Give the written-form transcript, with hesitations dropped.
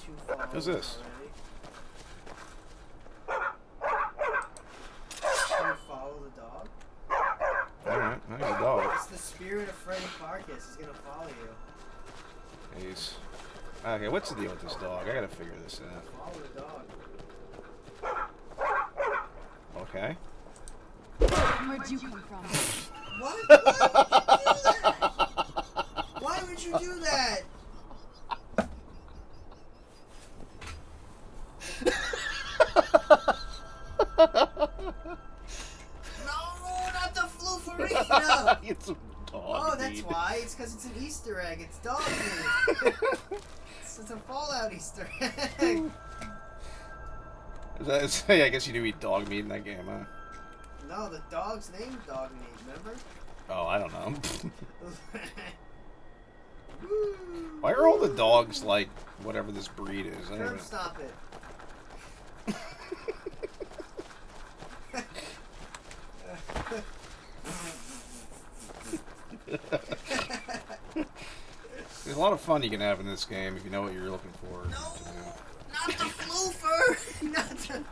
you follow Who's this? Should you follow the dog? Alright, there's a dog. It's the spirit of Freddy Farkas. He's gonna follow you. He's... Okay, what's the deal with this dog? I gotta figure this out. Follow the dog. Okay. Where'd you come from? What? Why would you do that? No, not the flooferina! It's a dog. Oh, that's why. It's because it's an Easter egg. It's dog meat. It's a Fallout Easter egg. Yeah, I guess you do eat dog meat in that game, huh? No, the dog's named Dog Meat, remember? Oh, I don't know. Why are all the dogs like whatever this breed is? I don't Curb know. stop it. There's a lot of fun you can have in this game if you know what you're looking for. No, not the floofer! Not the...